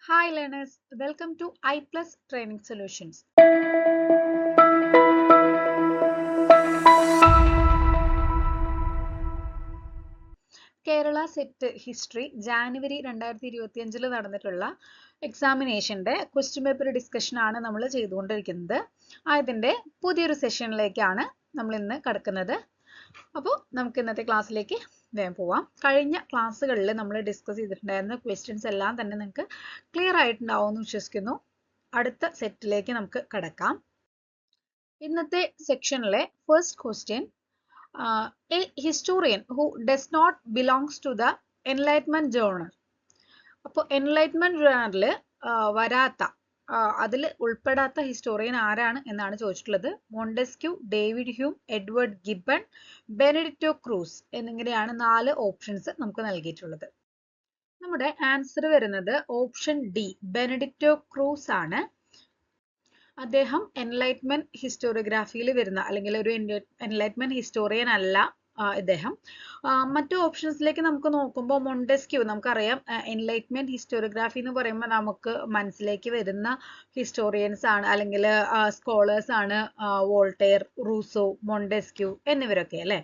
Hi learners, welcome to I Plus Training Solutions. Kerala set history January 2025 നടന്നിട്ടുള്ള എക്സാമിനേഷന്റെ question paper discussion ആണ് നമ്മൾ ചെയ്തുകൊണ്ടിരിക്കുന്നത്. അതിന്റെ പുതിയൊരു സെഷനിലേക്കാണ് നമ്മൾ ഇന്ന് കടക്കുന്നത്. അപ്പോൾ നമുക്ക് ഇന്നത്തെ ക്ലാസ്സിലേക്ക് വേഗം പോവാം. കഴിഞ്ഞ ക്ലാസ്സുകളിൽ നമ്മൾ ഡിസ്കസ് ചെയ്തിട്ടുണ്ടായിരുന്ന ക്വസ്റ്റ്യൻസ് എല്ലാം തന്നെ നിങ്ങൾക്ക് ക്ലിയർ ആയിട്ടുണ്ടാവും എന്ന് വിശ്വസിക്കുന്നു. അടുത്ത സെറ്റിലേക്ക് നമുക്ക് കടക്കാം. ഇന്നത്തെ സെക്ഷനിലെ first question, a historian who does not belongs to the enlightenment journal. അപ്പോൾ enlightenment journal വരാത്ത അതിൽ ഉൾപ്പെടാത്ത ഹിസ്റ്റോറിയൻ ആരാണ് എന്നാണ് ചോദിച്ചിട്ടുള്ളത്. Montesquieu, David Hume, Edward Gibbon, Benedetto Croce എന്നിങ്ങനെയാണ് 4 ഓപ്ഷൻസ് നമുക്ക് നൽകിയിട്ടുള്ളത്. നമ്മുടെ ആൻസർ വരുന്നത് ഓപ്ഷൻ ഡി, ബെനഡിക്റ്റോ ക്രൂസ് ആണ്. അദ്ദേഹം എൻലൈറ്റ്മെന്റ് ഹിസ്റ്റോറിയോഗ്രാഫിയിൽ വരുന്ന അല്ലെങ്കിൽ ഒരു എൻലൈറ്റ്മെന്റ് ഹിസ്റ്റോറിയൻ അല്ല ഇദ്ദേഹം. മറ്റു ഓപ്ഷൻസിലേക്ക് നമുക്ക് നോക്കുമ്പോൾ മോണ്ടെസ്ക്യൂ, നമുക്കറിയാം എൻലൈറ്റ്മെന്റ് ഹിസ്റ്റോറിയോഗ്രാഫി എന്ന് പറയുമ്പോൾ നമുക്ക് മനസ്സിലേക്ക് വരുന്ന ഹിസ്റ്റോറിയൻസ് ആണ് അല്ലെങ്കിൽ സ്കോളേഴ്സ് ആണ് വോൾട്ടെയർ, റൂസോ, മോണ്ടെസ്ക്യൂ എന്നിവരൊക്കെ അല്ലെ.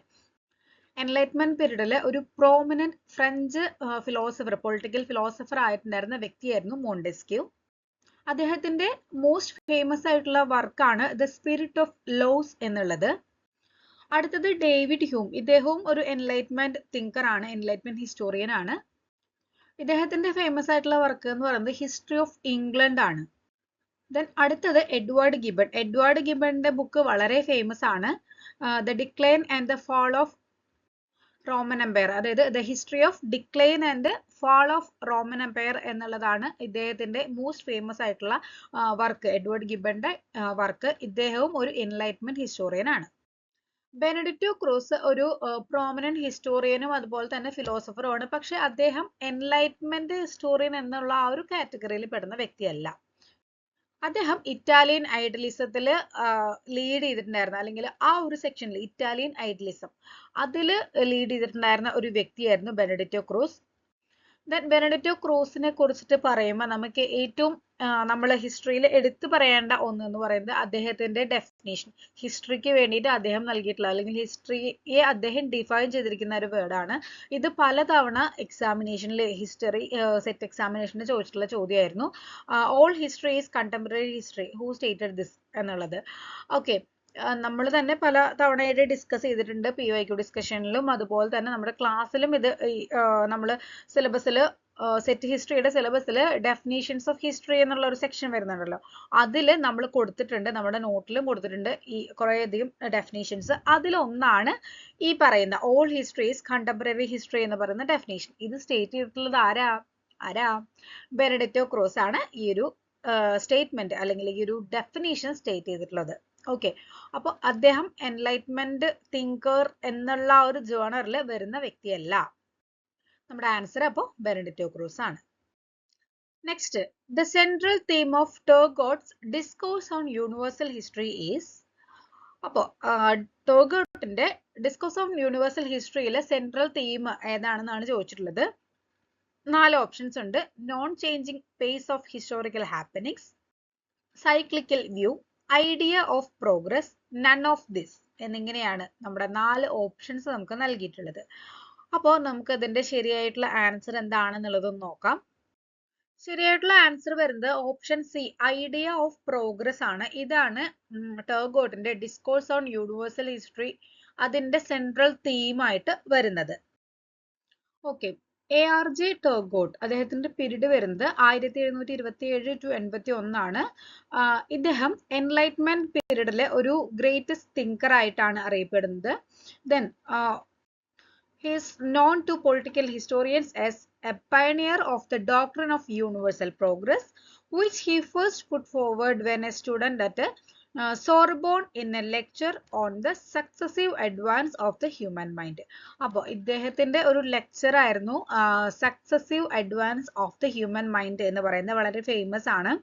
എൻലൈറ്റ്മെന്റ് പീരീഡിൽ ഒരു prominent French philosopher, political philosopher ആയിട്ടുണ്ടായിരുന്ന വ്യക്തിയായിരുന്നു മോണ്ടെസ്ക്യൂ. അദ്ദേഹത്തിന്റെ മോസ്റ്റ് ഫേമസ് ആയിട്ടുള്ള വർക്കാണ് ദ സ്പിരിറ്റ് ഓഫ് ലോസ് എന്നുള്ളത്. അടുത്തത് ഡേവിഡ് ഹ്യൂം, ഇദ്ദേഹവും ഒരു എൻലൈറ്റ്മെന്റ് തിങ്കർ ആണ്, എൻലൈറ്റ്മെന്റ് ഹിസ്റ്റോറിയൻ ആണ്. ഇദ്ദേഹത്തിന്റെ ഫേമസ് ആയിട്ടുള്ള വർക്ക് എന്ന് പറയുന്നത് ഹിസ്റ്ററി ഓഫ് ഇംഗ്ലണ്ട് ആണ്. ദെൻ അടുത്തത് എഡ്വേർഡ് ഗിബൺ. എഡ്വേർഡ് ഗിബണിന്റെ ബുക്ക് വളരെ ഫേമസ് ആണ്, the decline and the fall of Roman empire, അതായത് the history of decline and fall of Roman empire എന്നുള്ളതാണ് ഇദ്ദേഹത്തിന്റെ മോസ്റ്റ് ഫേമസ് ആയിട്ടുള്ള വർക്ക്, എഡ്വേർഡ് ഗിബന്റെ വർക്ക്. ഇദ്ദേഹവും ഒരു എൻലൈറ്റ്മെന്റ് ഹിസ്റ്റോറിയൻ ആണ്. ബെനഡിക്റ്റോ ക്രൂസ് ഒരു പ്രോമിനന്റ് ഹിസ്റ്റോറിയനും അതുപോലെ തന്നെ ഫിലോസഫറും ആണ്. പക്ഷെ അദ്ദേഹം എൻലൈറ്റ്മെന്റ് ഹിസ്റ്റോറിയൻ എന്നുള്ള ആ ഒരു കാറ്റഗറിയിൽ പെടുന്ന വ്യക്തിയല്ല. അദ്ദേഹം ഇറ്റാലിയൻ ഐഡലിസത്തിൽ ലീഡ് ചെയ്തിട്ടുണ്ടായിരുന്ന അല്ലെങ്കിൽ ആ ഒരു സെക്ഷനിൽ ഇറ്റാലിയൻ ഐഡലിസം അതിൽ ലീഡ് ചെയ്തിട്ടുണ്ടായിരുന്ന ഒരു വ്യക്തിയായിരുന്നു ബെനഡിക്റ്റോ ക്രൂസ്. ദെൻ ബെനഡിക്റ്റോ ക്രൂസിനെ കുറിച്ചിട്ട് പറയുമ്പോൾ നമുക്ക് ഏറ്റവും നമ്മൾ ഹിസ്റ്ററിയിൽ എടുത്തു പറയേണ്ട ഒന്ന് എന്ന് പറയുന്നത് അദ്ദേഹത്തിന്റെ ഡെഫിനേഷൻ. ഹിസ്റ്ററിക്ക് വേണ്ടിയിട്ട് അദ്ദേഹം നൽകിയിട്ടുള്ള അല്ലെങ്കിൽ ഹിസ്റ്ററിയെ അദ്ദേഹം ഡിഫൈൻ ചെയ്തിരിക്കുന്ന ഒരു വേർഡാണ് ഇത്. പലതവണ എക്സാമിനേഷനിൽ ഹിസ്റ്ററി സെറ്റ് എക്സാമിനേഷന് ചോദിച്ചിട്ടുള്ള ചോദ്യമായിരുന്നു. All history is contemporary history, who stated this എന്നുള്ളത്. ഓക്കെ, നമ്മൾ തന്നെ പല തവണയായിട്ട് ഡിസ്കസ് ചെയ്തിട്ടുണ്ട് PYQ ഡിസ്കഷനിലും അതുപോലെ തന്നെ നമ്മുടെ ക്ലാസ്സിലും. ഇത് നമ്മൾ സിലബസിൽ സെറ്റ് ഹിസ്റ്ററിയുടെ സിലബസിൽ ഡെഫിനേഷൻസ് ഓഫ് ഹിസ്റ്ററി എന്നുള്ള ഒരു സെക്ഷൻ വരുന്നുണ്ടല്ലോ, അതിൽ നമ്മൾ കൊടുത്തിട്ടുണ്ട്, നമ്മുടെ നോട്ടിലും കൊടുത്തിട്ടുണ്ട് ഈ കുറേയധികം ഡെഫിനേഷൻസ്. അതിലൊന്നാണ് ഈ പറയുന്ന all history is contemporary history എന്ന് പറയുന്ന ഡെഫിനേഷൻ. ഇത് സ്റ്റേറ്റ് ചെയ്തിട്ടുള്ളത് ആരാ ബെനഡിക്റ്റോ ക്രൂസ് ആണ് ഈ ഒരു സ്റ്റേറ്റ്മെന്റ് അല്ലെങ്കിൽ ഈ ഒരു ഡെഫിനേഷൻ സ്റ്റേറ്റ് ചെയ്തിട്ടുള്ളത്. ഓക്കെ, അപ്പോൾ അദ്ദേഹം എൻലൈറ്റ്മെന്റ് തിങ്കർ എന്നുള്ള ഒരു ജേണറിൽ വരുന്ന വ്യക്തിയല്ല. നമ്മുടെ ആൻസർ അപ്പോൾ ബെനഡിക്റ്റോ ക്രൂസ് ആണ്. Next, the central theme of Turgot's discourse on universal history is. അപ്പോൾ ടർഗോട്ടിന്റെ ഡിസ്കോഴ്സ് ഓൺ യൂണിവേഴ്സൽ ഹിസ്റ്ററിയിലെ സെൻട്രൽ തീം ഏതാണെന്നാണ് ചോദിച്ചിട്ടുള്ളത്. 4 ഓപ്ഷൻസ് ഉണ്ട്. Non changing pace of historical happenings, cyclical view, idea of progress, none of this എന്നിങ്ങനെയാണ് നമ്മുടെ 4 options നമുക്ക് നൽകിയിട്ടുള്ളത്. അപ്പോൾ നമുക്ക് ഇതിന്റെ ശരിയായിട്ടുള്ള ആൻസർ എന്താണെന്നുള്ളത് നോക്കാം. ശരിയായിട്ടുള്ള ആൻസർ വരുന്നത് option C, idea of progress ആണ്. ഇതാണ് ടർഗോട്ടിന്റെ ഡിസ്കോഴ്സ് ഓൺ യൂണിവേഴ്സൽ ഹിസ്റ്ററി അതിന്റെ സെൻട്രൽ തീമായിട്ട് വരുന്നത്. ഓക്കെ, ARJ ടർഗോട്ട്, അദ്ദേഹത്തിന്റെ പീരീഡ് വരുന്നത് 1727 to 81 ആണ്. ഇദ്ദേഹം എൻലൈറ്റ്മെന്റ് പീരീഡിലെ ഒരു ഗ്രേറ്റസ്റ്റ് തിങ്കർ ആയിട്ടാണ് അറിയപ്പെടുന്നത്. Then he is known to political historians as a pioneer of the doctrine of universal progress, which he first put forward when a student at Sorbonne in a lecture on the successive advance of the human mind. അപ്പോൾ ഇദ്ദേഹത്തിന്റെ ഒരു lecture ആയിരുന്നു successive advance of the human mind എന്ന് പറയുന്നത്. വളരെ famous ആണ്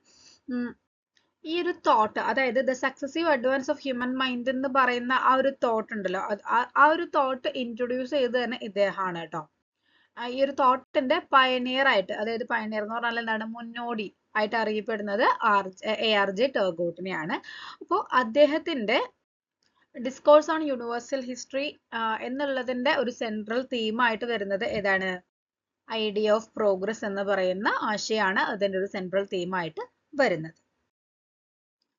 ഈ ഒരു തോട്ട്, അതായത് the successive advance of human mind എന്ന് പറയുന്ന ആ ഒരു തോട്ട് ഉണ്ടല്ലോ, ആ ഒരു തോട്ട് ഇൻട്രൊഡ്യൂസ് ചെയ്ത് തന്നെ ഇദ്ദേഹമാണ് കേട്ടോ. ഈ ഒരു തോട്ടിന്റെ പയനിയർ ആയിട്ട്, അതായത് പയനിയർ എന്ന് പറഞ്ഞാൽ എന്താണ്, മുന്നോടി ആയിട്ട് അറിയപ്പെടുന്നത് ARJ ടെർഗോട്ടിനെയാണ്. അപ്പോൾ അദ്ദേഹത്തിന്റെ ഡിസ്കോഴ്സ് ഓൺ യൂണിവേഴ്സൽ ഹിസ്റ്ററി എന്നുള്ളതിന്റെ ഒരു സെൻട്രൽ തീമായിട്ട് വരുന്നത് ഏതാണ്, ഐഡിയ ഓഫ് പ്രോഗ്രസ് എന്ന് പറയുന്ന ആശയമാണ് അതിന്റെ ഒരു സെൻട്രൽ തീമായിട്ട് വരുന്നത്.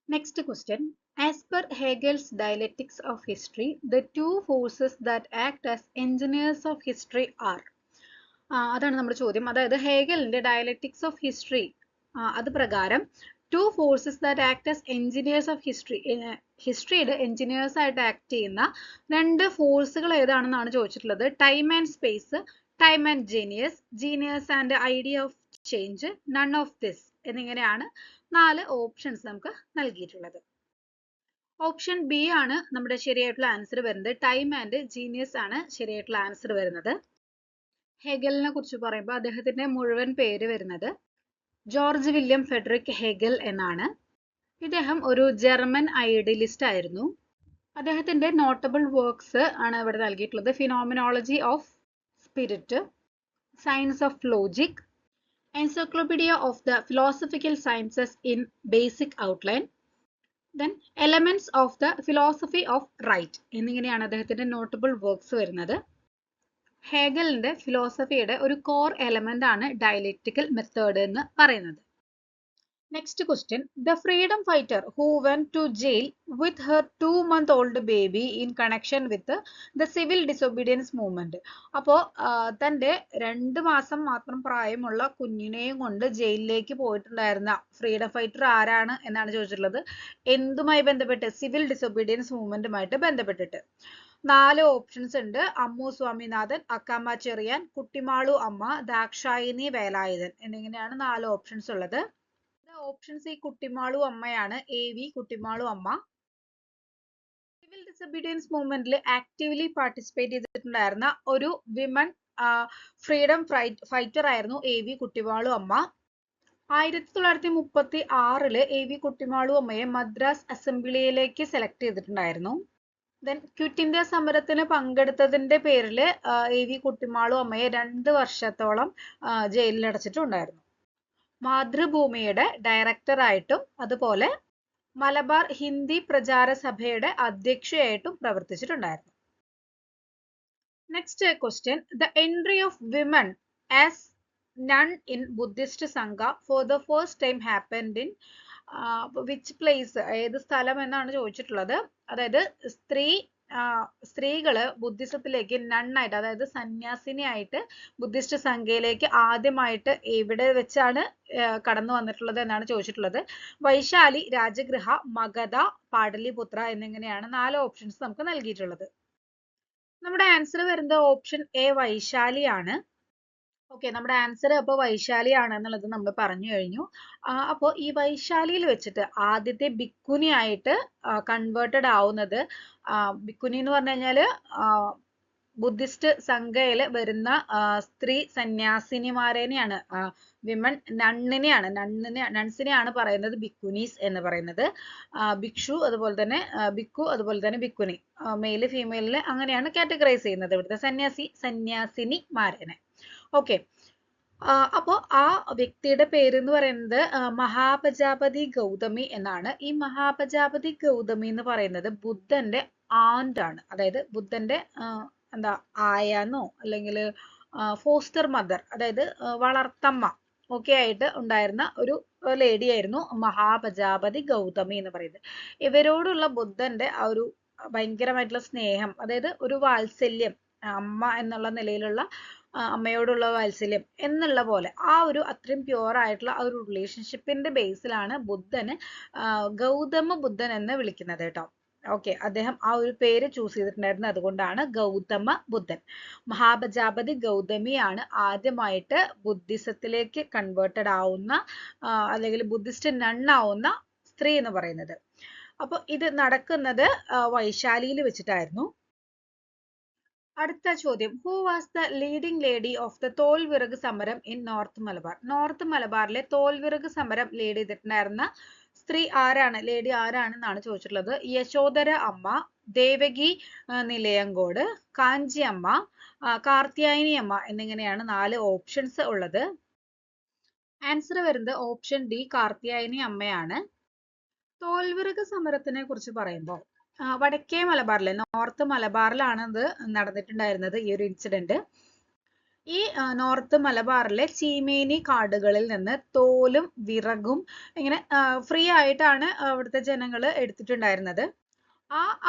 Next question, as per Hegel's dialectics of history the two forces that act as engineers of history are. അതാണ് നമ്മുടെ ചോദ്യം. അതായത് ഹെഗലിന്റെ ഡയലക്റ്റിക്സ് ഓഫ് ഹിസ്റ്ററി അത് പ്രകാരം two forces that act as engineers of history, ഹിസ്റ്ററിയുടെ എഞ്ചിനീയേഴ്സ് ആയിട്ട് ആക്ട് ചെയ്യുന്ന രണ്ട് ഫോഴ്സുകൾ ഏതാണെന്നാണ് ചോദിച്ചിട്ടുള്ളത്. Time and space, time and genius, genius and idea of change, none of this എന്നിങ്ങനെയാണ് 4 ഓപ്ഷൻസ് നമുക്ക് നൽകിയിട്ടുള്ളത്. ഓപ്ഷൻ ബി ആണ് നമ്മുടെ ശരിയായിട്ടുള്ള ആൻസർ വരുന്നത്. ടൈം ആൻഡ് ജീനിയസ് ആണ് ശരിയായിട്ടുള്ള ആൻസർ വരുന്നത്. ഹെഗലിനെ കുറിച്ച് പറയുമ്പോൾ അദ്ദേഹത്തിന്റെ മുഴുവൻ പേര് വരുന്നത് ജോർജ് വില്യം ഫെഡറിക് ഹെഗൽ എന്നാണ്. ഇദ്ദേഹം ഒരു ജർമ്മൻ ഐഡിയലിസ്റ്റ് ആയിരുന്നു. അദ്ദേഹത്തിന്റെ നോട്ടബിൾ വർക്ക്സ് ആണ് ഇവിടെ നൽകിയിട്ടുള്ളത്. Phenomenology of spirit, science of logic, encyclopedia of the philosophical sciences in basic outline, then elements of the philosophy of right എന്നിങ്ങനെയാണ് അദ്ദേഹത്തിന്റെ നോട്ടബിൾ വർക്ക്സ് വരുന്നത്. ഹെഗലിന്റെ ഫിലോസഫിയുടെ ഒരു കോർ എലമെന്റ് ആണ് ഡയലക്റ്റിക്കൽ മെത്തേഡ് എന്ന് പറയുന്നത്. Next question, the freedom fighter who went to jail with her 2-month-old baby in connection with the civil disobedience movement. അപ്പോൾ തന്റെ 2 മാസം മാത്രം പ്രായമുള്ള കുഞ്ഞിനെയും കൊണ്ട് ജയിലിലേക്ക് പോയിട്ടുണ്ടായിരുന്ന ഫ്രീഡം ഫൈറ്റർ ആരാണ് എന്നാണ് ചോദിച്ചിട്ടുള്ളത്. എന്തുമായി ബന്ധപ്പെട്ട്? സിവിൽ ഡിസൊബീഡിയൻസ് മൂവ്മെന്റുമായിട്ട് ബന്ധപ്പെട്ടിട്ട്. 4 ഓപ്ഷൻസ് ഉണ്ട്. അമ്മു സ്വാമിനാഥൻ, അക്കാമ ചെറിയാൻ, കുട്ടിമാളു അമ്മ, ദാക്ഷായിനി വേലായുധൻ എന്നിങ്ങനെയാണ് 4 ഓപ്ഷൻസ് ഉള്ളത്. ഓപ്ഷൻസ് ഈ കുട്ടിമാളു അമ്മയാണ്, AV കുട്ടിമാളു അമ്മ. സിവിൽ ഡിസൊബീഡിയൻസ് മൂവ്മെന്റിൽ ആക്റ്റീവ്ലി പാർട്ടിസിപ്പേറ്റ് ചെയ്തിട്ടുണ്ടായിരുന്ന ഒരു വിമൻ ഫ്രീഡം ഫൈറ്റർ ആയിരുന്നു AV കുട്ടിമാളു അമ്മ. 1936 AV കുട്ടിമാളു അമ്മയെ മദ്രാസ് അസംബ്ലിയിലേക്ക് സെലക്ട് ചെയ്തിട്ടുണ്ടായിരുന്നു. ദെൻ ക്വിറ്റ് ഇന്ത്യ സമരത്തിന് പങ്കെടുത്തതിന്റെ പേരിൽ AV കുട്ടിമാളു അമ്മയെ 2 വർഷത്തോളം ജയിലിൽ അടച്ചിട്ടുണ്ടായിരുന്നു. മാതൃഭൂമിയുടെ ഡയറക്ടറായിട്ടും അതുപോലെ മലബാർ ഹിന്ദി പ്രചാര സഭയുടെ അധ്യക്ഷയായിട്ടും പ്രവർത്തിച്ചിട്ടുണ്ടായിരുന്നു. Next question, the entry of women as nun in Buddhist Sangha for the first time happened in which place, ഏത് സ്ഥലം എന്നാണ് ചോദിച്ചിട്ടുള്ളത്. അതായത് സ്ത്രീകള് ബുദ്ധിസത്തിലേക്ക് നണ്ണായിട്ട്, അതായത് സന്യാസിനിയായിട്ട് ബുദ്ധിസ്റ്റ് സംഘയിലേക്ക് ആദ്യമായിട്ട് എവിടെ വെച്ചാണ് കടന്നു വന്നിട്ടുള്ളത് എന്നാണ് ചോദിച്ചിട്ടുള്ളത്. വൈശാലി, രാജഗൃഹ, മഗധ, പാടലിപുത്ര എന്നിങ്ങനെയാണ് 4 ഓപ്ഷൻസ് നമുക്ക് നൽകിയിട്ടുള്ളത്. നമ്മുടെ ആൻസർ വരുന്നത് ഓപ്ഷൻ എ വൈശാലിയാണ്. ഓക്കെ, നമ്മുടെ ആൻസർ അപ്പോൾ വൈശാലിയാണ് എന്നുള്ളത് നമ്മൾ പറഞ്ഞു കഴിഞ്ഞു. അപ്പോൾ ഈ വൈശാലിയിൽ വെച്ചിട്ട് ആദ്യത്തെ ബിക്കുനി ആയിട്ട് കൺവേർട്ടഡ് ആവുന്നത്, ബിക്കുനി എന്ന് പറഞ്ഞു കഴിഞ്ഞാൽ ബുദ്ധിസ്റ്റ് സംഘയിൽ വരുന്ന സ്ത്രീ സന്യാസിനിമാരേനെയാണ്, വിമൺ നൺസിനെയാണ് പറയുന്നത് ബിക്കുനീസ് എന്ന് പറയുന്നത്. ഭിക്ഷു അതുപോലെ തന്നെ ബിക്കു അതുപോലെ തന്നെ ബിക്കുനി, മെയില് ഫീമെയിലിന് അങ്ങനെയാണ് കാറ്റഗറൈസ് ചെയ്യുന്നത് ഇവിടുത്തെ സന്യാസിനിമാരേനെ. ഓക്കെ, അപ്പോൾ ആ വ്യക്തിയുടെ പേര് എന്ന് പറയുന്നത് മഹാപ്രജാപതി ഗൗതമി എന്നാണ്. ഈ മഹാപ്രജാപതി ഗൗതമി എന്ന് പറയുന്നത് ബുദ്ധന്റെ ആന്റ് ആണ്. അതായത് ബുദ്ധന്റെ എന്താ ആയാന്നോ അല്ലെങ്കിൽ ഫോസ്റ്റർ മദർ, അതായത് വളർത്തമ്മ ഒക്കെ ആയിട്ട് ഉണ്ടായിരുന്ന ഒരു ലേഡി ആയിരുന്നു മഹാപ്രജാപതി ഗൗതമി എന്ന് പറയുന്നത്. ഇവരോടുള്ള ബുദ്ധന്റെ ആ ഒരു ഭയങ്കരമായിട്ടുള്ള സ്നേഹം, അതായത് ഒരു വാത്സല്യം, അമ്മ എന്നുള്ള നിലയിലുള്ള അമ്മയോടുള്ള വാത്സല്യം എന്നുള്ള പോലെ ആ ഒരു അത്രയും പ്യുവർ ആയിട്ടുള്ള ആ ഒരു റിലേഷൻഷിപ്പിന്റെ ബേസിലാണ് ബുദ്ധന് ഗൗതമ ബുദ്ധൻ എന്ന് വിളിക്കുന്നത് കേട്ടോ. ഓക്കെ, അദ്ദേഹം ആ ഒരു പേര് ചൂസ് ചെയ്തിട്ടുണ്ടായിരുന്നത് അതുകൊണ്ടാണ് ഗൗതമ ബുദ്ധൻ. മഹാപ്രജാപതി ഗൗതമിയാണ് ആദ്യമായിട്ട് ബുദ്ധിസത്തിലേക്ക് കൺവേർട്ടഡ് ആവുന്ന അല്ലെങ്കിൽ ബുദ്ധിസ്റ്റ് നണ്ണാവുന്ന സ്ത്രീ എന്ന് പറയുന്നത്. അപ്പോൾ ഇത് നടക്കുന്നത് വൈശാലിയിൽ വെച്ചിട്ടായിരുന്നു. അടുത്ത ചോദ്യം, who was the leading lady of the Tholviraku Samaram in north Malabar? North മലബാറിലെ തോൽവിറക് സമരം ലീഡ് ചെയ്തിട്ടുണ്ടായിരുന്ന സ്ത്രീ ആരാണ്, ലേഡി ആരാണെന്നാണ് ചോദിച്ചിട്ടുള്ളത്. യശോധര അമ്മ, ദേവകി നിലയങ്കോട്, കാഞ്ചി അമ്മ, കാർത്യായനി അമ്മ എന്നിങ്ങനെയാണ് 4 ഓപ്ഷൻസ് ഉള്ളത്. ആൻസർ വരുന്നത് ഓപ്ഷൻ ഡി കാർത്യായനി അമ്മയാണ്. തോൽവിറക് സമരത്തിനെ കുറിച്ച് പറയുമ്പോൾ വടക്കേ മലബാറിലെ നോർത്ത് മലബാറിലാണ് ഇത് നടന്നിട്ടുണ്ടായിരുന്നത്, ഈ ഒരു ഇൻസിഡന്റ്. ഈ നോർത്ത് മലബാറിലെ ചീമേനി കാടുകളിൽ നിന്ന് തോലും വിറകും ഇങ്ങനെ ഫ്രീ ആയിട്ടാണ് അവിടുത്തെ ജനങ്ങൾ എടുത്തിട്ടുണ്ടായിരുന്നത്.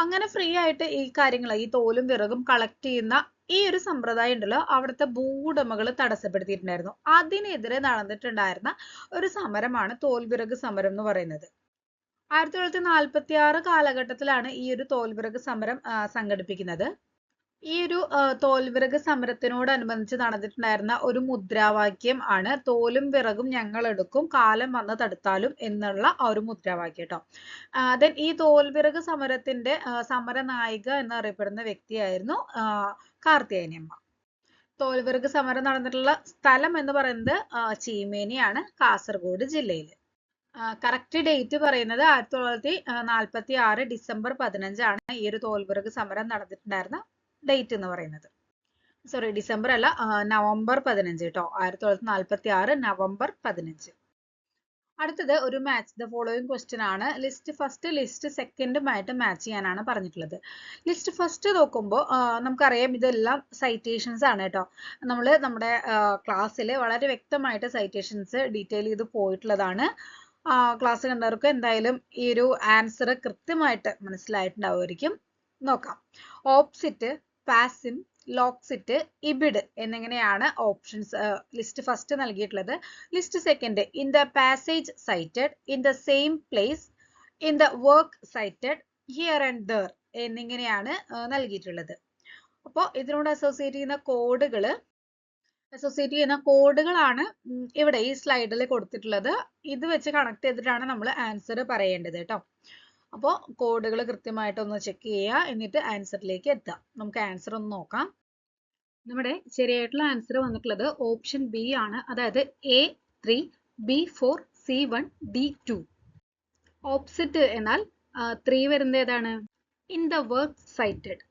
അങ്ങനെ ഫ്രീ ആയിട്ട് ഈ കാര്യങ്ങൾ, ഈ തോലും വിറകും കളക്ട് ചെയ്യുന്ന ഈ ഒരു സമ്പ്രദായം ഉണ്ടല്ലോ, അവിടുത്തെ ഭൂവുടമകൾ തടസ്സപ്പെടുത്തിയിട്ടുണ്ടായിരുന്നു. അതിനെതിരെ നടന്നിട്ടുണ്ടായിരുന്ന ഒരു സമരമാണ് തോൽവിറക് സമരം എന്ന് പറയുന്നത്. 1946 കാലഘട്ടത്തിലാണ് ഈ ഒരു തോൽവിറക് സമരം സംഘടിപ്പിക്കുന്നത്. ഈ ഒരു തോൽവിറക് സമരത്തിനോടനുബന്ധിച്ച് നടന്നിട്ടുണ്ടായിരുന്ന ഒരു മുദ്രാവാക്യം ആണ് തോലും വിറകും ഞങ്ങൾ എടുക്കും, കാലം വന്ന് തടുത്താലും എന്നുള്ള ആ ഒരു മുദ്രാവാക്യം കേട്ടോ. ദെൻ ഈ തോൽവിറക് സമരത്തിന്റെ സമരനായിക എന്നറിയപ്പെടുന്ന വ്യക്തിയായിരുന്നു കാർത്യായനി അമ്മ. തോൽവിറക് സമരം നടന്നിട്ടുള്ള സ്ഥലം എന്ന് പറയുന്നത് ചീമേനിയാണ്, കാസർഗോഡ് ജില്ലയിൽ. കറക്റ്റ് ഡേറ്റ് പറയുന്നത് 1946 ഡിസംബർ 15 ആണ് ഈ ഒരു തോൽവിറക് സമരം നടന്നിട്ടുണ്ടായിരുന്ന ഡേറ്റ് എന്ന് പറയുന്നത്. സോറി, ഡിസംബർ അല്ല, നവംബർ 15 കേട്ടോ, 1946 നവംബർ 15. അടുത്തത് ഒരു മാച്ച് ദ ഫോളോയിങ് ക്വസ്റ്റ്യൻ ആണ്. ലിസ്റ്റ് ഫസ്റ്റ് ലിസ്റ്റ് സെക്കൻഡുമായിട്ട് മാച്ച് ചെയ്യാനാണ് പറഞ്ഞിട്ടുള്ളത്. ലിസ്റ്റ് ഫസ്റ്റ് നോക്കുമ്പോൾ നമുക്കറിയാം ഇതെല്ലാം സൈറ്റേഷൻസ് ആണ് കേട്ടോ. നമ്മൾ നമ്മുടെ ക്ലാസ്സിൽ വളരെ വ്യക്തമായിട്ട് സൈറ്റേഷൻസ് ഡീറ്റെയിൽ ചെയ്ത് പോയിട്ടുള്ളതാണ്. ക്ലാസ് കണ്ടവർക്ക് എന്തായാലും ഈ ഒരു ആൻസർ കൃത്യമായിട്ട് മനസ്സിലായിട്ടുണ്ടാവുമായിരിക്കും. നോക്കാം. ഓപ്സിറ്റ്, പാസിം, ലോക്സിറ്റ്, ഇബിഡ് എന്നിങ്ങനെയാണ് ഓപ്ഷൻസ് ലിസ്റ്റ് ഫസ്റ്റ് നൽകിയിട്ടുള്ളത്. List second in the passage cited, in the same place, in the work cited, here and there എന്നിങ്ങനെയാണ് നൽകിയിട്ടുള്ളത്. അപ്പോൾ ഇതിനോട് അസോസിയേറ്റ് ചെയ്യുന്ന കോഡുകളാണ് ഇവിടെ ഈ സ്ലൈഡിൽ കൊടുത്തിട്ടുള്ളത്. ഇത് വെച്ച് കണക്ട് ചെയ്തിട്ടാണ് നമ്മൾ ആൻസർ പറയേണ്ടത് കേട്ടോ. അപ്പോൾ കോഡുകൾ കൃത്യമായിട്ടൊന്ന് ചെക്ക് ചെയ്യുക, എന്നിട്ട് ആൻസറിലേക്ക് എത്താം. നമുക്ക് ആൻസർ ഒന്ന് നോക്കാം. നമ്മുടെ ശരിയായിട്ടുള്ള ആൻസർ വന്നിട്ടുള്ളത് ഓപ്ഷൻ ബി ആണ്, അതായത് A3, B4, C1, D2. ഓപ്സിറ്റ് എന്നാൽ 3 വരുന്നത് ഏതാണ്? In the work cited.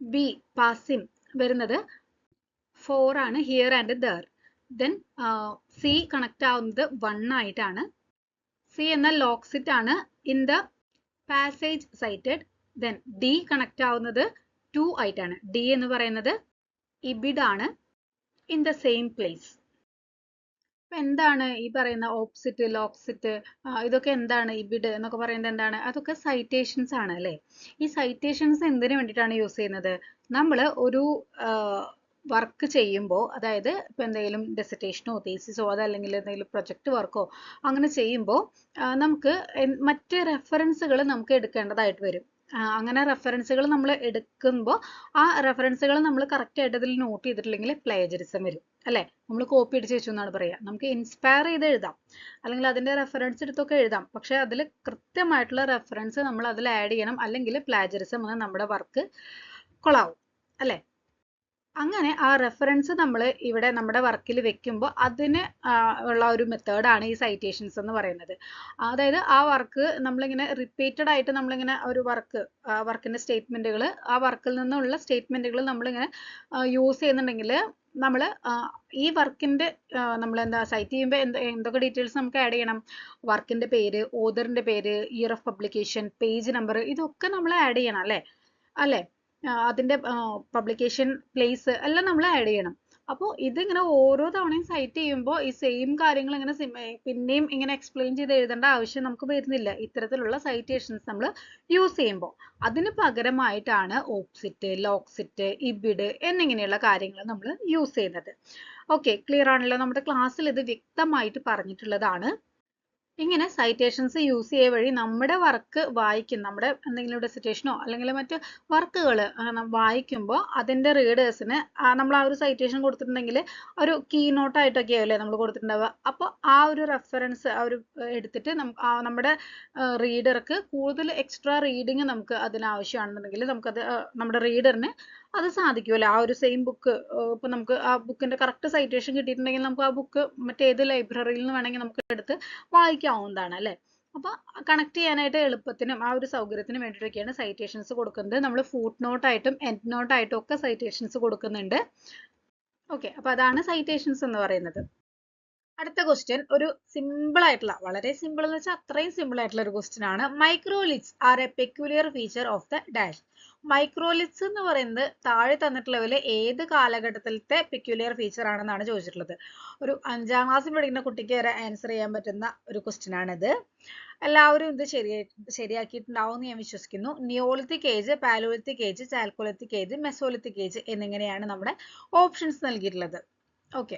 B passim വരുന്നത് 4 ആണ്, here and there. Then C connect ആവുന്നത് 1 ആയിട്ടാണ്. സി എന്നാൽ ലോക്സിറ്റ് ആണ്, in the passage cited. Then D connect ആവുന്നത് 2 ആയിട്ടാണ്. ഡി എന്ന് പറയുന്നത് ഇബിഡ് ആണ്, ഇൻ ദ സെയിം പ്ലേസ്. അപ്പൊ എന്താണ് ഈ പറയുന്ന ഓപ്സിറ്റ്, ലോക്സിറ്റ്, ഇതൊക്കെ എന്താണ്? ഇബിഡ് എന്നൊക്കെ പറയുന്നത് എന്താണ്? അതൊക്കെ സൈറ്റേഷൻസ് ആണ് അല്ലേ? ഈ സൈറ്റേഷൻസ് എന്തിനു വേണ്ടിയിട്ടാണ് യൂസ് ചെയ്യുന്നത്? നമ്മൾ ഒരു വർക്ക് ചെയ്യുമ്പോൾ, അതായത് ഇപ്പൊ എന്തെങ്കിലും ഡെസർട്ടേഷനോ തീസിസോ അതല്ലെങ്കിൽ എന്തെങ്കിലും പ്രൊജക്ട് വർക്കോ അങ്ങനെ ചെയ്യുമ്പോൾ നമുക്ക് മറ്റ് റെഫറൻസുകൾ നമുക്ക് എടുക്കേണ്ടതായിട്ട് വരും. അങ്ങനെ റെഫറൻസുകൾ നമ്മൾ എടുക്കുമ്പോൾ ആ റെഫറൻസുകൾ നമ്മൾ കറക്റ്റ് ആയിട്ട് അതിൽ നോട്ട് ചെയ്തിട്ടില്ലെങ്കിൽ പ്ലേജറിസം വരും അല്ലെ? നമ്മൾ കോപ്പി അടിച്ച് വെച്ചു എന്നാണ് പറയുക. നമുക്ക് ഇൻസ്പയർ ചെയ്ത് എഴുതാം, അല്ലെങ്കിൽ അതിന്റെ റെഫറൻസ് എടുത്തൊക്കെ എഴുതാം, പക്ഷെ അതിൽ കൃത്യമായിട്ടുള്ള റെഫറൻസ് നമ്മൾ അതിൽ ആഡ് ചെയ്യണം, അല്ലെങ്കിൽ പ്ലേജറിസം വന്ന് നമ്മുടെ വർക്ക് കൊളാവും അല്ലെ? അങ്ങനെ ആ റെഫറൻസ് നമ്മൾ ഇവിടെ നമ്മുടെ വർക്കിൽ വെക്കുമ്പോൾ അതിന് ഉള്ള ഒരു മെത്തേഡാണ് ഈ സൈറ്റേഷൻസ് എന്ന് പറയുന്നത്. അതായത് ആ വർക്ക് നമ്മളിങ്ങനെ റിപ്പീറ്റഡ് ആയിട്ട് നമ്മളിങ്ങനെ ഒരു വർക്കിന്റെ സ്റ്റേറ്റ്മെന്റുകൾ, ആ വർക്കിൽ നിന്നുള്ള സ്റ്റേറ്റ്മെന്റുകൾ നമ്മളിങ്ങനെ യൂസ് ചെയ്യുന്നുണ്ടെങ്കിൽ നമ്മൾ ഈ വർക്കിന്റെ നമ്മൾ എന്താ സൈറ്റ് ചെയ്യുമ്പോൾ എന്തൊക്കെ ഡീറ്റെയിൽസ് നമുക്ക് ആഡ് ചെയ്യണം? വർക്കിന്റെ പേര്, ഓതറിന്റെ പേര്, year of publication, page number, ഇതൊക്കെ നമ്മൾ ആഡ് ചെയ്യണം അല്ലേ? അതിന്റെ പബ്ലിക്കേഷൻ പ്ലേസ് എല്ലാം നമ്മൾ ആഡ് ചെയ്യണം. അപ്പോൾ ഇതിങ്ങനെ ഓരോ തവണയും സൈറ്റ് ചെയ്യുമ്പോൾ ഈ സെയിം കാര്യങ്ങൾ ഇങ്ങനെ പിന്നെയും ഇങ്ങനെ എക്സ്പ്ലെയിൻ ചെയ്ത് എഴുതേണ്ട ആവശ്യം നമുക്ക് വരുന്നില്ല ഇത്തരത്തിലുള്ള സൈറ്റേഷൻസ് നമ്മൾ യൂസ് ചെയ്യുമ്പോൾ. അതിന് പകരമായിട്ടാണ് ഓപ്സിറ്റ്, ലോക്സിറ്റ്, ഇബിഡ് എന്നിങ്ങനെയുള്ള കാര്യങ്ങൾ നമ്മൾ യൂസ് ചെയ്യുന്നത്. ഓക്കെ, ക്ലിയർ ആണല്ലോ? നമ്മുടെ ക്ലാസ്സിൽ ഇത് വ്യക്തമായിട്ട് പറഞ്ഞിട്ടുള്ളതാണ്. ഇങ്ങനെ സൈറ്റേഷൻസ് യൂസ് ചെയ്യുക വഴി നമ്മുടെ വർക്ക് നമ്മുടെ എന്തെങ്കിലും ഡെസിറ്റേഷനോ അല്ലെങ്കിൽ മറ്റ് വർക്കുകൾ വായിക്കുമ്പോൾ അതിൻ്റെ റീഡേഴ്സിന് നമ്മൾ ആ ഒരു സൈറ്റേഷൻ കൊടുത്തിട്ടുണ്ടെങ്കിൽ ഒരു കീ നോട്ടായിട്ടൊക്കെ അല്ലേ നമ്മൾ കൊടുത്തിട്ടുണ്ടാവുക. അപ്പോൾ ആ ഒരു റെഫറൻസ് എടുത്തിട്ട് നമ്മുടെ റീഡർക്ക് കൂടുതൽ എക്സ്ട്രാ റീഡിങ് നമുക്ക് അതിനാവശ്യമാണെന്നുണ്ടെങ്കിൽ നമുക്കത് നമ്മുടെ റീഡറിന് അത് സാധിക്കുമല്ലോ. ആ ഒരു സെയിം ബുക്ക് ഇപ്പൊ നമുക്ക് ആ ബുക്കിന്റെ കറക്റ്റ് സൈറ്റേഷൻ കിട്ടിയിട്ടുണ്ടെങ്കിൽ നമുക്ക് ആ ബുക്ക് മറ്റേത് ലൈബ്രറിയിൽ നിന്ന് വേണമെങ്കിൽ നമുക്ക് എടുത്ത് വായിക്കാവുന്നതാണ് അല്ലെ? അപ്പോൾ കണക്ട് ചെയ്യാനായിട്ട് എളുപ്പത്തിനും ആ ഒരു സൗകര്യത്തിനും വേണ്ടിയിട്ടൊക്കെയാണ് സൈറ്റേഷൻസ് കൊടുക്കുന്നത്. നമ്മൾ ഫൂട്ട് നോട്ടായിട്ടും എൻഡ് നോട്ടായിട്ടും ഒക്കെ സൈറ്റേഷൻസ് കൊടുക്കുന്നുണ്ട്. ഓക്കെ, അപ്പോൾ അതാണ് സൈറ്റേഷൻസ് എന്ന് പറയുന്നത്. അടുത്ത ക്വസ്റ്റ്യൻ ഒരു സിമ്പിൾ ആയിട്ടുള്ള, വളരെ സിമ്പിൾ എന്ന് വെച്ചാൽ അത്രയും സിമ്പിൾ ആയിട്ടുള്ള ഒരു ക്വസ്റ്റ്യൻ ആണ്. Microliths are a peculiar feature of the dash. Microliths എന്ന് പറയുന്നത് താഴെ തന്നിട്ടുള്ളതിൽ ഏത് കാലഘട്ടത്തിലത്തെ പെക്യുലിയർ ഫീച്ചർ ആണെന്നാണ് ചോദിച്ചിട്ടുള്ളത്. ഒരു 5ാം ക്ലാസ്സിൽ പഠിക്കുന്ന കുട്ടിക്ക് വരെ ആൻസർ ചെയ്യാൻ പറ്റുന്ന ഒരു ക്വസ്റ്റ്യൻ ആണിത്. എല്ലാവരും ഇത് ശരിയാക്കിയിട്ടുണ്ടാവും എന്ന് ഞാൻ വിശ്വസിക്കുന്നു. Neolithic age, palaeolithic age, chalcolithic age, mesolithic age എന്നിങ്ങനെയാണ് നമ്മുടെ ഓപ്ഷൻസ് നൽകിയിട്ടുള്ളത്. ഓക്കെ,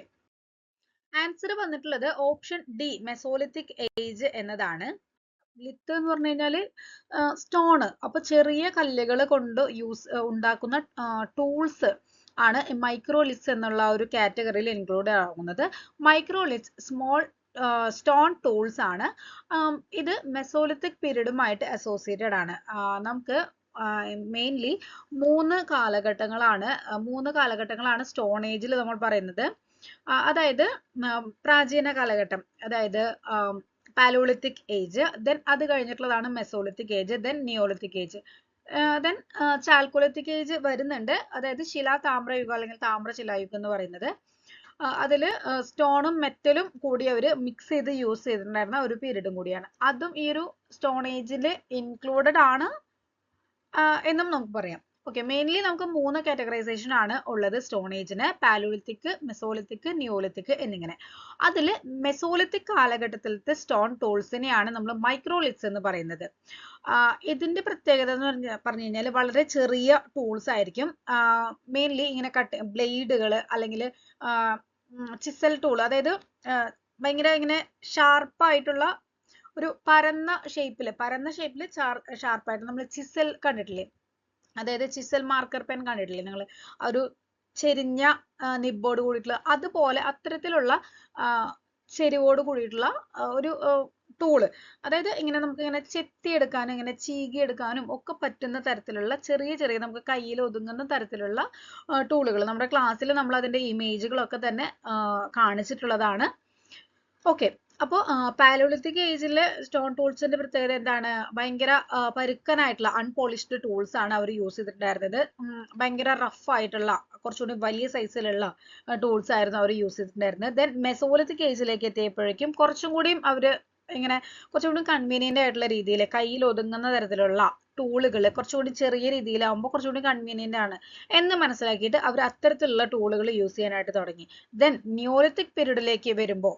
ആൻസർ വന്നിട്ടുള്ളത് ഓപ്ഷൻ ഡി മെസോളിത്തിക് ഏജ് എന്നതാണ്. ലിത്ത് എന്ന് പറഞ്ഞു കഴിഞ്ഞാല് സ്റ്റോണ്, അപ്പൊ ചെറിയ കല്ലുകൾ കൊണ്ട് ഉണ്ടാക്കുന്ന ടൂൾസ് ആണ് മൈക്രോലിത്സ് എന്നുള്ള ഒരു കാറ്റഗറിയിൽ ഇൻക്ലൂഡ് ആകുന്നത്. മൈക്രോലിത്സ് സ്മോൾ സ്റ്റോൺ ടൂൾസ് ആണ്. ഇത് മെസോലിത്തിക് പീരീഡുമായിട്ട് അസോസിയേറ്റഡ് ആണ്. നമുക്ക് മെയിൻലി മൂന്ന് കാലഘട്ടങ്ങളാണ് സ്റ്റോൺ ഏജിൽ നമ്മൾ പറയുന്നത്. അതായത് പ്രാചീന കാലഘട്ടം, അതായത് പാലോളിത്തിക് ഏജ്, ദെൻ അത് കഴിഞ്ഞിട്ടുള്ളതാണ് mesolithic age, then neolithic age, then chalcolithic age വരുന്നുണ്ട്. അതായത് താമ്രയുഗം അല്ലെങ്കിൽ താമ്രശിലായുഗം എന്ന് പറയുന്നത്. അതില് സ്റ്റോണും മെറ്റലും കൂടി അവര് മിക്സ് ചെയ്ത് യൂസ് ചെയ്തിട്ടുണ്ടായിരുന്ന ഒരു പീരീഡും കൂടിയാണ്. അതും ഈ ഒരു സ്റ്റോൺ ഏജിൽ ഇൻക്ലൂഡഡ് ആണ് എന്നും നമുക്ക് പറയാം. ഓക്കെ, മെയിൻലി നമുക്ക് 3 കാറ്റഗറൈസേഷൻ ആണ് ഉള്ളത് സ്റ്റോൺ ഏജിന്: പാലോളിത്തിക്, മെസോളിത്തിക്, നിയോളിത്തിക് എന്നിങ്ങനെ. അതിൽ മെസോളിത്തിക് കാലഘട്ടത്തിലത്തെ സ്റ്റോൺ ടൂൾസിനെയാണ് നമ്മൾ മൈക്രോലിത്സ് എന്ന് പറയുന്നത്. ഇതിന്റെ പ്രത്യേകത എന്ന് പറഞ്ഞു കഴിഞ്ഞാൽ വളരെ ചെറിയ ടൂൾസ് ആയിരിക്കും. മെയിൻലി ഇങ്ങനെ ബ്ലേഡുകൾ അല്ലെങ്കിൽ ചിസൽ ടൂൾ, അതായത് ഭയങ്കര ഇങ്ങനെ ഷാർപ്പായിട്ടുള്ള ഒരു പരന്ന ഷേപ്പില് ഷാർപ്പായിട്ട് നമ്മൾ ചിസൽ കണ്ടിട്ടില്ലേ, അതായത് ചിസൽ മാർക്കർ പെൻ കണ്ടിട്ടില്ലേ നിങ്ങൾ, ഒരു ചെരിഞ്ഞ നിബോട് കൂടിയിട്ടുള്ള, അതുപോലെ അത്തരത്തിലുള്ള ചെരിവോട് കൂടിയിട്ടുള്ള ഒരു ടൂള്. അതായത് ഇങ്ങനെ നമുക്ക് ഇങ്ങനെ ചെത്തിയെടുക്കാനും ഇങ്ങനെ ചീകിയെടുക്കാനും ഒക്കെ പറ്റുന്ന തരത്തിലുള്ള ചെറിയ നമുക്ക് കയ്യിൽ ഒതുങ്ങുന്ന തരത്തിലുള്ള ടൂളുകൾ. നമ്മുടെ ക്ലാസ്സിൽ നമ്മൾ അതിന്റെ ഇമേജുകളൊക്കെ തന്നെ കാണിച്ചിട്ടുള്ളതാണ്. ഓക്കെ, അപ്പോൾ പാലോളിത്തിക് ഏജിലെ സ്റ്റോൺ ടൂൾസിന്റെ പ്രത്യേകത എന്താണ്? ഭയങ്കര പരുക്കനായിട്ടുള്ള അൺപോളിഷ്ഡ് ടൂൾസ് ആണ് അവർ യൂസ് ചെയ്തിട്ടുണ്ടായിരുന്നത്. ഭയങ്കര റഫ് ആയിട്ടുള്ള കുറച്ചുകൂടി വലിയ സൈസിലുള്ള ടൂൾസ് ആയിരുന്നു അവർ യൂസ് ചെയ്തിട്ടുണ്ടായിരുന്നത്. ദെൻ മെസോളിത്തിക് ഏജിലേക്ക് എത്തിയപ്പോഴേക്കും കുറച്ചും കൂടിയും അവര് ഇങ്ങനെ കുറച്ചുകൂടി കൺവീനിയന്റ് ആയിട്ടുള്ള രീതിയിൽ കയ്യിൽ ഒതുങ്ങുന്ന തരത്തിലുള്ള ടൂളുകൾ കുറച്ചുകൂടി ചെറിയ രീതിയിലാവുമ്പോൾ കുറച്ചുകൂടി കൺവീനിയന്റ് ആണ് എന്ന് മനസ്സിലാക്കിയിട്ട് അവർ അത്തരത്തിലുള്ള ടൂളുകൾ യൂസ് ചെയ്യാനായിട്ട് തുടങ്ങി. ദെൻ നിയോളിത്തിക് പീരീഡിലേക്ക് വരുമ്പോൾ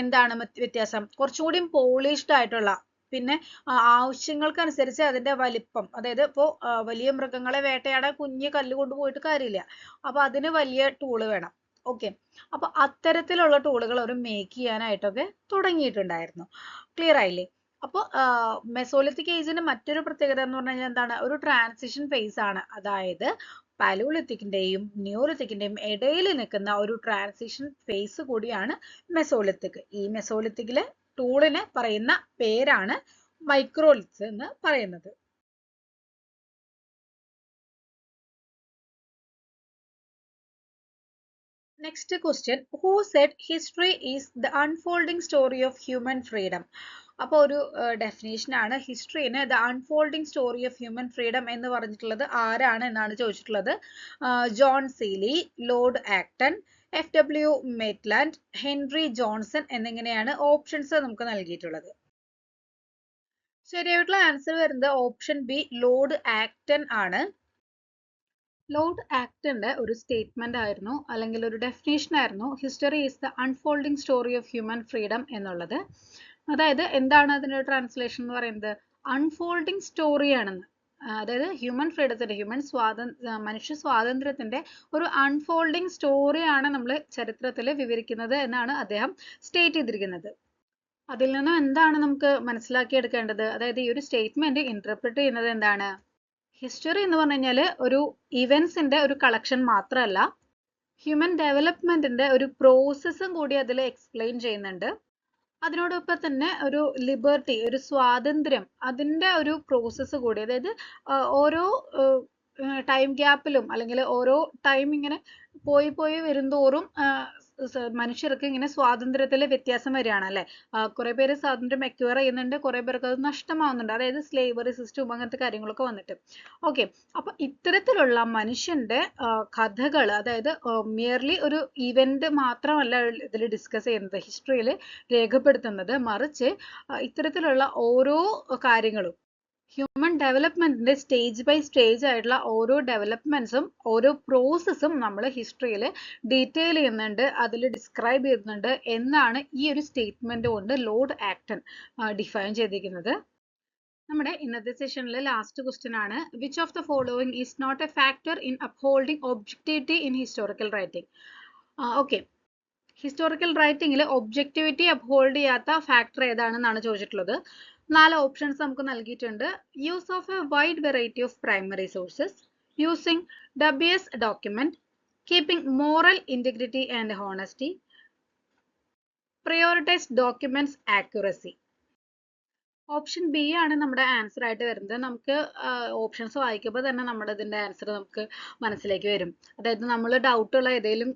എന്താണ് വ്യത്യാസം? കുറച്ചുകൂടി പോളിഷ്ഡ് ആയിട്ടുള്ള, പിന്നെ ആവശ്യങ്ങൾക്കനുസരിച്ച് അതിന്റെ വലിപ്പം, അതായത് ഇപ്പോൾ വലിയ മൃഗങ്ങളെ വേട്ടയാടാൻ കുഞ്ഞു കല്ല് കൊണ്ടുപോയിട്ട് കാര്യമില്ല, അപ്പൊ അതിന് വലിയ ടൂള് വേണം. ഓക്കെ, അപ്പൊ അത്തരത്തിലുള്ള ടൂളുകൾ അവർ മേക്ക് ചെയ്യാനായിട്ടൊക്കെ തുടങ്ങിയിട്ടുണ്ടായിരുന്നു. ക്ലിയർ ആയില്ലേ? അപ്പോൾ മെസോളിത്തിക് ഏജിന് മറ്റൊരു പ്രത്യേകത എന്ന് പറഞ്ഞു കഴിഞ്ഞാൽ എന്താണ്? ഒരു ട്രാൻസിഷൻ ഫേസ് ആണ്. അതായത് പാലോളിത്തിക്കിന്റെയും നിയോളിത്തിക്കിന്റെയും ഇടയിൽ നിൽക്കുന്ന ഒരു ട്രാൻസിഷൻ ഫേസ് കൂടിയാണ് മെസോളിത്തിക്. ഈ മെസോളിത്തിക്കിലെ ടൂളിനെ പറയുന്ന പേരാണ് മൈക്രോലിത്സ് എന്ന് പറയുന്നത്. Next question, who said history is the unfolding story of human freedom? അപ്പോൾ ഒരു ഡെഫിനേഷൻ ആണ്, ഹിസ്റ്ററിന് the unfolding story of human freedom എന്ന് പറഞ്ഞിട്ടുള്ളത് ആരാണ് എന്നാണ് ചോദിച്ചിട്ടുള്ളത്. John Seeley, Lord Acton, FW Maitland, Henry Johnson എന്നിങ്ങനെയാണ് ഓപ്ഷൻസ് നമുക്ക് നൽകിയിട്ടുള്ളത്. ശരിയായിട്ടുള്ള ആൻസർ വരുന്നത് ഓപ്ഷൻ ബി ലോർഡ് ആക്ടൺ ആണ്. ലോർഡ് ആക്ടന്റെ ഒരു സ്റ്റേറ്റ്മെന്റ് ആയിരുന്നു, അല്ലെങ്കിൽ ഒരു ഡെഫിനേഷൻ ആയിരുന്നു, history is the unfolding story of human freedom എന്നുള്ളത്. അതായത് എന്താണ് അതിന്റെ ട്രാൻസ്ലേഷൻ എന്ന് പറയുന്നത്? അൺഫോൾഡിംഗ് സ്റ്റോറി ആണെന്ന്. അതായത് ഹ്യൂമൻ ഫ്രീഡത്തിന്റെ, മനുഷ്യ സ്വാതന്ത്ര്യത്തിന്റെ ഒരു അൺഫോൾഡിംഗ് സ്റ്റോറിയാണ് നമ്മൾ ചരിത്രത്തിൽ വിവരിക്കുന്നത് എന്നാണ് അദ്ദേഹം സ്റ്റേറ്റ് ചെയ്തിരിക്കുന്നത്. അതിൽ നിന്നും എന്താണ് നമുക്ക് മനസ്സിലാക്കിയെടുക്കേണ്ടത്? അതായത് ഈ ഒരു സ്റ്റേറ്റ്മെന്റ് ഇന്റർപ്രറ്റ് ചെയ്യുന്നത് എന്താണ്? ഹിസ്റ്ററി എന്ന് പറഞ്ഞു കഴിഞ്ഞാൽ ഒരു ഇവന്റ്സിന്റെ ഒരു കളക്ഷൻ മാത്രമല്ല, ഹ്യൂമൻ ഡെവലപ്മെന്റിന്റെ ഒരു പ്രോസസ്സും കൂടി അതിൽ എക്സ്പ്ലെയിൻ ചെയ്യുന്നുണ്ട്. അതിനോടൊപ്പം തന്നെ ഒരു ലിബർട്ടി, ഒരു സ്വാതന്ത്ര്യം, അതിന്റെ ഒരു പ്രോസസ്സ് കൂടി, അതായത് ഓരോ ടൈം ഗ്യാപ്പിലും അല്ലെങ്കിൽ ഓരോ ടൈം ഇങ്ങനെ പോയി വരുന്തോറും മനുഷ്യർക്ക് ഇങ്ങനെ സ്വാതന്ത്ര്യത്തിൽ വ്യത്യാസം വരികയാണ് അല്ലേ. കുറെ പേര് സ്വാതന്ത്ര്യം അക്വയർ ചെയ്യുന്നുണ്ട്, കുറെ പേർക്ക് അത് നഷ്ടമാവുന്നുണ്ട്, അതായത് സ്ലേവറി സിസ്റ്റം അങ്ങനത്തെ കാര്യങ്ങളൊക്കെ വന്നിട്ട്. ഓക്കെ, അപ്പൊ ഇത്തരത്തിലുള്ള മനുഷ്യന്റെ കഥകൾ, അതായത് മിയർലി ഒരു ഇവന്റ് മാത്രമല്ല ഇതിൽ ഡിസ്കസ് ചെയ്യുന്നത്, ഹിസ്റ്ററിയിൽ രേഖപ്പെടുത്തുന്നത്, മറിച്ച് ഇത്തരത്തിലുള്ള ഓരോ കാര്യങ്ങളും ഹ്യൂമൻ ഡെവലപ്മെന്റിന്റെ സ്റ്റേജ് ബൈ സ്റ്റേജ് ആയിട്ടുള്ള ഓരോ ഡെവലപ്മെന്റ്സും ഓരോ പ്രോസസ്സും നമ്മൾ ഹിസ്റ്ററിയിൽ ഡീറ്റെയിൽ ചെയ്യുന്നുണ്ട്, അതിൽ ഡിസ്ക്രൈബ് ചെയ്യുന്നുണ്ട് എന്നാണ് ഈ ഒരു സ്റ്റേറ്റ്മെന്റ് കൊണ്ട് ലോർഡ് ആക്ടൺ ഡിഫൈൻ ചെയ്തിരിക്കുന്നത്. നമ്മുടെ ഇന്നത്തെ സെഷനിൽ ലാസ്റ്റ് ക്വസ്റ്റ്യൻ ആണ്, which of the following is not a factor in upholding objectivity in historical writing. Okay, historical റൈറ്റിംഗിൽ ഒബ്ജക്റ്റിവിറ്റി അപ്ഹോൾഡ് ചെയ്യാത്ത ഫാക്ടർ ഏതാണെന്നാണ് ചോദിച്ചിട്ടുള്ളത്. 4 ഓപ്ഷൻസ് നമുക്ക് നൽകിയിട്ടുണ്ട്. Use of a wide variety of primary sources, using dubious document, keeping moral integrity and honesty, prioritise documents accuracy. Option B ആണ് നമ്മുടെ answer ആയിട്ട് വരുന്നത്. നമുക്ക് ഓപ്ഷൻസ് വായിക്കുമ്പോൾ തന്നെ നമ്മുടെ ഇതിന്റെ ആൻസർ നമുക്ക് മനസ്സിലേക്ക് വരും. അതായത് നമ്മൾ ഡൗട്ടുള്ള ഏതെങ്കിലും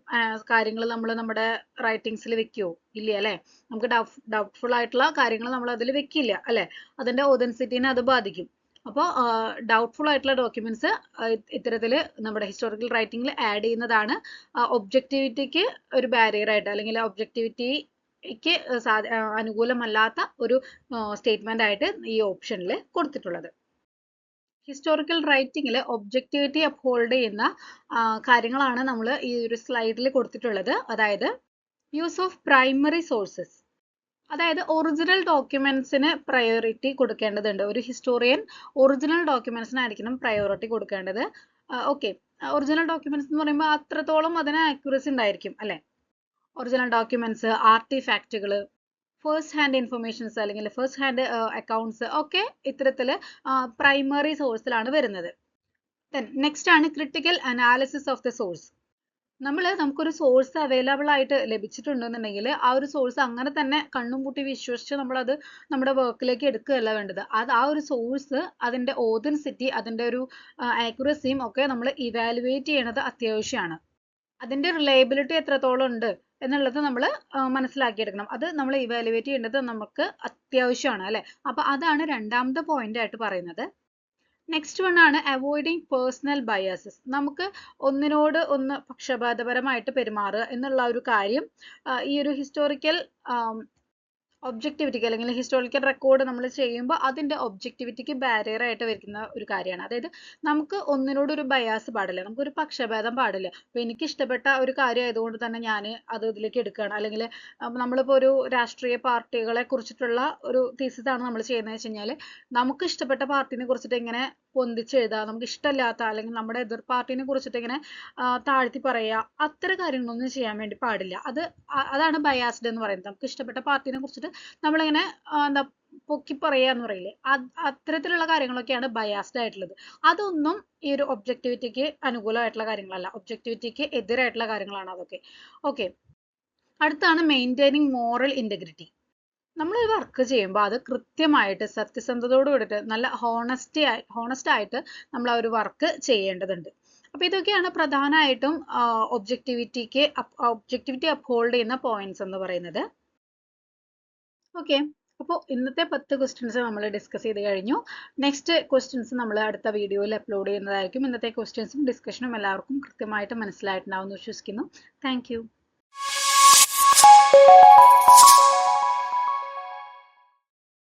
കാര്യങ്ങൾ നമ്മൾ നമ്മുടെ റൈറ്റിംഗ്സിൽ വെക്കുവോ? ഇല്ല അല്ലെ. നമുക്ക് ഡൗട്ട്ഫുൾ ആയിട്ടുള്ള കാര്യങ്ങൾ നമ്മൾ അതിൽ വെക്കില്ല അല്ലെ. അതിന്റെ ഒതൻസിറ്റിനെ അത് ബാധിക്കും. അപ്പോൾ ഡൗട്ട്ഫുൾ ആയിട്ടുള്ള ഡോക്യുമെന്റ്സ് ഇത്തരത്തിൽ നമ്മുടെ ഹിസ്റ്റോറിക്കൽ റൈറ്റിംഗിൽ ആഡ് ചെയ്യുന്നതാണ് ഒബ്ജക്റ്റിവിറ്റിക്ക് ഒരു ബാരിയർ ആയിട്ട്, അല്ലെങ്കിൽ ഒബ്ജക്റ്റിവിറ്റിക്ക് അനുകൂലമല്ലാത്ത ഒരു സ്റ്റേറ്റ്മെന്റ് ആയിട്ട് ഈ ഓപ്ഷനിൽ കൊടുത്തിട്ടുള്ളത്. ഹിസ്റ്റോറിക്കൽ റൈറ്റിംഗിൽ ഒബ്ജക്റ്റിവിറ്റി അപ്ഹോൾഡ് ചെയ്യുന്ന കാര്യങ്ങളാണ് നമ്മൾ ഈ ഒരു സ്ലൈഡിൽ കൊടുത്തിട്ടുള്ളത്. അതായത് യൂസ് ഓഫ് പ്രൈമറി സോഴ്സസ്, അതായത് ഒറിജിനൽ ഡോക്യുമെന്റ്സിന് പ്രയോറിറ്റി കൊടുക്കേണ്ടതുണ്ട്. ഒരു ഹിസ്റ്റോറിയൻ ഒറിജിനൽ ഡോക്യുമെന്റ്സിനായിരിക്കണം പ്രയോറിറ്റി കൊടുക്കേണ്ടത്. ഓക്കെ, ഒറിജിനൽ ഡോക്യുമെന്റ്സ് എന്ന് പറയുമ്പോൾ അത്രത്തോളം അതിന് ആക്യുറസി ഉണ്ടായിരിക്കും അല്ലെ. ഒറിജിനൽ ഡോക്യുമെന്റ്സ്, ആർട്ടിഫാക്റ്റുകൾ, ഫസ്റ്റ് ഹാൻഡ് ഇൻഫർമേഷൻസ് അല്ലെങ്കിൽ ഫസ്റ്റ് ഹാൻഡ് അക്കൗണ്ട്സ് ഒക്കെ ഇത്തരത്തിൽ പ്രൈമറി സോഴ്സിലാണ് വരുന്നത്. നെക്സ്റ്റ് ആണ് critical analysis of the source. നമുക്കൊരു സോഴ്സ് അവൈലബിൾ ആയിട്ട് ലഭിച്ചിട്ടുണ്ടെന്നുണ്ടെങ്കിൽ ആ ഒരു സോഴ്സ് അങ്ങനെ തന്നെ കണ്ണും പൂട്ടി വിശ്വസിച്ച് നമ്മളത് നമ്മുടെ വർക്കിലേക്ക് എടുക്കുകയല്ല വേണ്ടത്. ആ ഒരു സോഴ്സ്, അതിന്റെ ഓതൻസിറ്റി, അതിന്റെ ഒരു ആക്യുറസിയും ഒക്കെ നമ്മൾ ഇവാലുവേറ്റ് ചെയ്യണത് അത്യാവശ്യമാണ്. അതിന്റെ റിലയബിലിറ്റി എത്രത്തോളം ഉണ്ട് എന്നുള്ളത് നമ്മൾ മനസ്സിലാക്കിയെടുക്കണം. അത് നമ്മൾ ഇവാലുവേറ്റ് ചെയ്യേണ്ടത് നമുക്ക് അത്യാവശ്യമാണ് അല്ലെ. അപ്പൊ അതാണ് രണ്ടാമത്തെ പോയിന്റ് ആയിട്ട് പറയുന്നത്. നെക്സ്റ്റ് വൺ ആണ് അവോയ്ഡിങ് പേഴ്സണൽ ബയാസസ്. നമുക്ക് ഒന്നിനോട് ഒന്ന് പക്ഷപാതപരമായിട്ട് പെരുമാറുക എന്നുള്ള ഒരു കാര്യം ഈ ഒരു ഹിസ്റ്റോറിക്കൽ ഒബ്ജക്റ്റിവിറ്റിക്ക് അല്ലെങ്കിൽ ഹിസ്റ്റോറിക്കൽ റെക്കോർഡ് നമ്മൾ ചെയ്യുമ്പോൾ അതിന്റെ ഒബ്ജക്റ്റിവിറ്റിക്ക് ബാരിയർ ആയിട്ട് വരുന്ന ഒരു കാര്യമാണ്. അതായത് നമുക്ക് ഒന്നിനോട് ഒരു ബയാസ് പാടില്ല, നമുക്കൊരു പക്ഷഭേദം പാടില്ല. അപ്പൊ എനിക്ക് ഇഷ്ടപ്പെട്ട ഒരു കാര്യം ആയതുകൊണ്ട് തന്നെ ഞാൻ അത് ഇതിലേക്ക് എടുക്കുകയാണ്, അല്ലെങ്കിൽ നമ്മളിപ്പോൾ ഒരു രാഷ്ട്രീയ പാർട്ടികളെ കുറിച്ചിട്ടുള്ള ഒരു തീസിസ് ആണ് നമ്മൾ ചെയ്യുന്നത് വെച്ച് കഴിഞ്ഞാൽ നമുക്ക് ഇഷ്ടപ്പെട്ട പാർട്ടിനെ കുറിച്ചിട്ട് ഇങ്ങനെ പൊന്തിച്ചെഴുതുക, നമുക്ക് ഇഷ്ടമില്ലാത്ത അല്ലെങ്കിൽ നമ്മുടെ എതിർ പാർട്ടിനെ കുറിച്ചിട്ട് ഇങ്ങനെ താഴ്ത്തി പറയുക, അത്തരം കാര്യങ്ങളൊന്നും ചെയ്യാൻ വേണ്ടി പാടില്ല. അതാണ് ബയാസ്ഡ് എന്ന് പറയുന്നത്. നമുക്ക് ഇഷ്ടപ്പെട്ട പാർട്ടിനെ കുറിച്ചിട്ട് നമ്മളിങ്ങനെ എന്താ പൊക്കി പറയുക എന്ന് പറയില്ലേ, അത്തരത്തിലുള്ള കാര്യങ്ങളൊക്കെയാണ് ബയാസ്ഡ് ആയിട്ടുള്ളത്. അതൊന്നും ഈ ഒരു ഒബ്ജക്റ്റിവിറ്റിക്ക് അനുകൂലമായിട്ടുള്ള കാര്യങ്ങളല്ല, ഒബ്ജക്റ്റിവിറ്റിക്ക് എതിരായിട്ടുള്ള കാര്യങ്ങളാണ് അതൊക്കെ. ഓക്കെ, അടുത്താണ് മെയിൻറ്റെയിനിങ് മോറൽ ഇന്റഗ്രിറ്റി. ഒരു വർക്ക് ചെയ്യുമ്പോൾ അത് കൃത്യമായിട്ട് സത്യസന്ധതയോട് കൂടിയിട്ട് നല്ല ഹോണസ്റ്റ് ആയിട്ട് നമ്മൾ ആ ഒരു വർക്ക് ചെയ്യേണ്ടതുണ്ട്. അപ്പൊ ഇതൊക്കെയാണ് പ്രധാനമായിട്ടും ഒബ്ജക്റ്റിവിറ്റി അപ്ഹോൾഡ് ചെയ്യുന്ന പോയിന്റ്സ് എന്ന് പറയുന്നത്. ഓക്കെ, അപ്പോൾ ഇന്നത്തെ 10 ക്വസ്റ്റ്യൻസ് നമ്മൾ ഡിസ്കസ് ചെയ്ത് കഴിഞ്ഞു. നെക്സ്റ്റ് ക്വസ്റ്റ്യൻസ് നമ്മൾ അടുത്ത വീഡിയോയിൽ അപ്ലോഡ് ചെയ്യുന്നതായിരിക്കും. ഇന്നത്തെ ക്വസ്റ്റ്യൻസും ഡിസ്കഷനും എല്ലാവർക്കും കൃത്യമായിട്ട് മനസ്സിലായിട്ടുണ്ടാവും എന്ന് വിശ്വസിക്കുന്നു. Thank you.